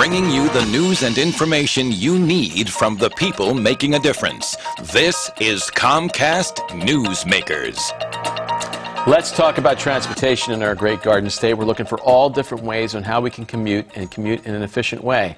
bringing you the news and information you need from the people making a difference. This is Comcast Newsmakers. Let's talk about transportation in our great Garden State. We're looking for all different ways on how we can commute and commute in an efficient way.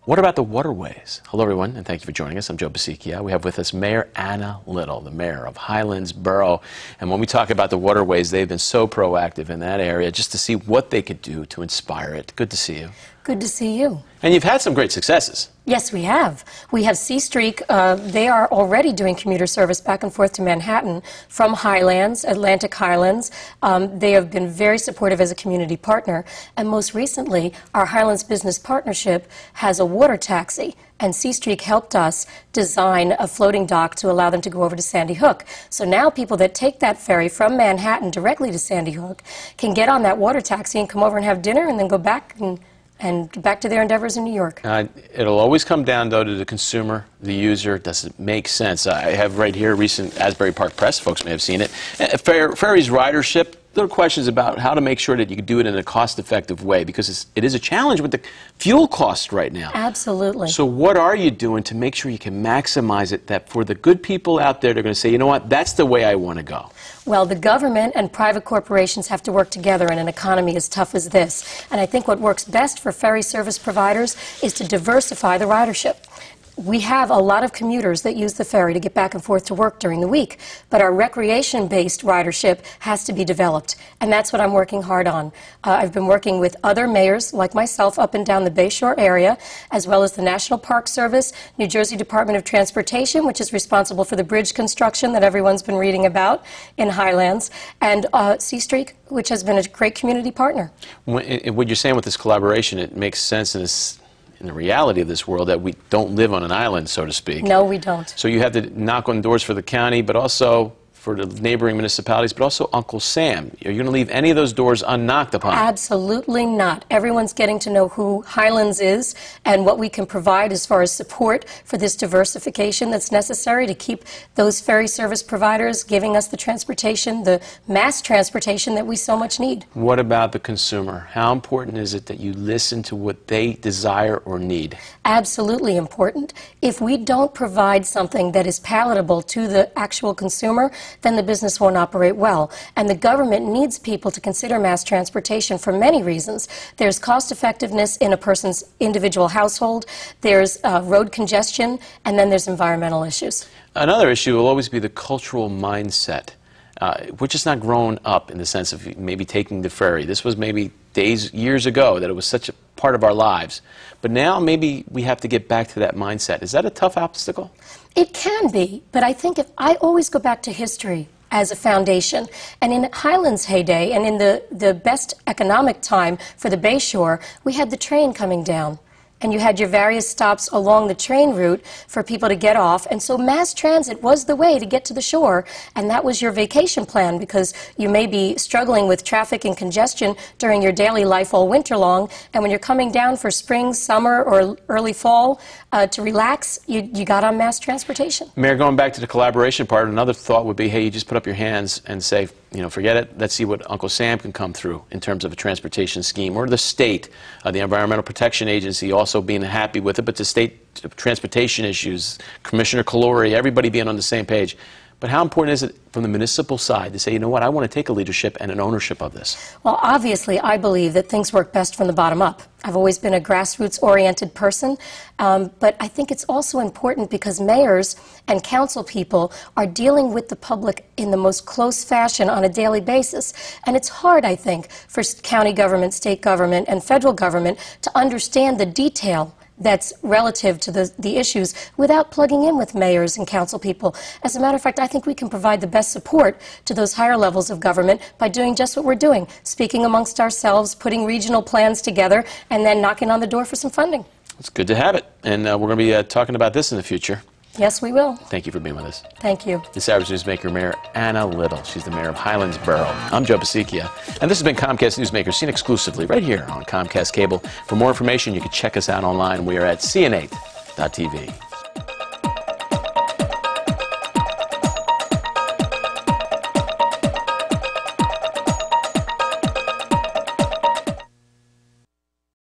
What about the waterways? Hello, everyone, and thank you for joining us. I'm Joe Basicchia. We have with us Mayor Anna Little, the mayor of Highlands Borough. And when we talk about the waterways, they've been so proactive in that area just to see what they could do to inspire it. Good to see you. Good to see you. And you've had some great successes. Yes, we have. We have C Streak. They are already doing commuter service back and forth to Manhattan from Highlands, Atlantic Highlands. They have been very supportive as a community partner. And most recently, our Highlands Business Partnership has a water taxi. And C Streak helped us design a floating dock to allow them to go over to Sandy Hook. So now people that take that ferry from Manhattan directly to Sandy Hook can get on that water taxi and come over and have dinner and then go back and back to their endeavors in New York. It'll always come down, though, to the consumer, the user. Does it make sense? I have right here a recent Asbury Park Press. Folks may have seen it. Ferries ridership. There are questions about how to make sure that you can do it in a cost-effective way, because it is a challenge with the fuel cost right now. Absolutely. So what are you doing to make sure you can maximize it, that for the good people out there, they're going to say, you know what, that's the way I want to go? Well, the government and private corporations have to work together in an economy as tough as this. And I think what works best for ferry service providers is to diversify the ridership. We have a lot of commuters that use the ferry to get back and forth to work during the week, but our recreation-based ridership has to be developed, and that's what I'm working hard on. I've been working with other mayors like myself up and down the Bayshore area, as well as the National Park Service, New Jersey Department of Transportation, which is responsible for the bridge construction that everyone's been reading about in Highlands, and C Streak, which has been a great community partner. What you're saying with this collaboration, it makes sense in the reality of this world that we don't live on an island, so to speak. No, we don't. So you have to knock on doors for the county, but also for the neighboring municipalities, but also Uncle Sam. Are you going to leave any of those doors unknocked upon? Absolutely not. Everyone's getting to know who Highlands is and what we can provide as far as support for this diversification that's necessary to keep those ferry service providers giving us the transportation, the mass transportation that we so much need. What about the consumer? How important is it that you listen to what they desire or need? Absolutely important. If we don't provide something that is palatable to the actual consumer, then the business won't operate well. And the government needs people to consider mass transportation for many reasons. There's cost effectiveness in a person's individual household, there's road congestion, and then there's environmental issues. Another issue will always be the cultural mindset. We're just not grown up in the sense of maybe taking the ferry. This was maybe years ago that it was such a part of our lives. But now maybe we have to get back to that mindset. Is that a tough obstacle? It can be, but I think I always go back to history as a foundation. And in Highlands' heyday, and in the best economic time for the Bayshore, we had the train coming down. And you had your various stops along the train route for people to get off. And so mass transit was the way to get to the shore. And that was your vacation plan, because you may be struggling with traffic and congestion during your daily life all winter long. And when you're coming down for spring, summer, or early fall to relax, you got on mass transportation. Mayor, going back to the collaboration part, another thought would be, hey, you just put up your hands and say, you know, forget it. Let's see what Uncle Sam can come through in terms of a transportation scheme, or the state, the Environmental Protection Agency also being happy with it, but the state transportation issues, Commissioner Calori, everybody being on the same page. But how important is it from the municipal side to say, you know what, I want to take a leadership and an ownership of this? Well, obviously, I believe that things work best from the bottom up. I've always been a grassroots-oriented person, but I think it's also important because mayors and council people are dealing with the public in the most close fashion on a daily basis. And it's hard, I think, for county government, state government, and federal government to understand the detail that's relative to the issues without plugging in with mayors and council people. As a matter of fact, I think we can provide the best support to those higher levels of government by doing just what we're doing, speaking amongst ourselves, putting regional plans together, and then knocking on the door for some funding. It's good to have it, and we're going to be talking about this in the future. Yes, we will. Thank you for being with us. Thank you. This hour's newsmaker, Mayor Anna Little. She's the mayor of Highlands Borough. I'm Joe Basicchia, and this has been Comcast Newsmakers, seen exclusively right here on Comcast Cable. For more information, you can check us out online. We are at cn8.tv.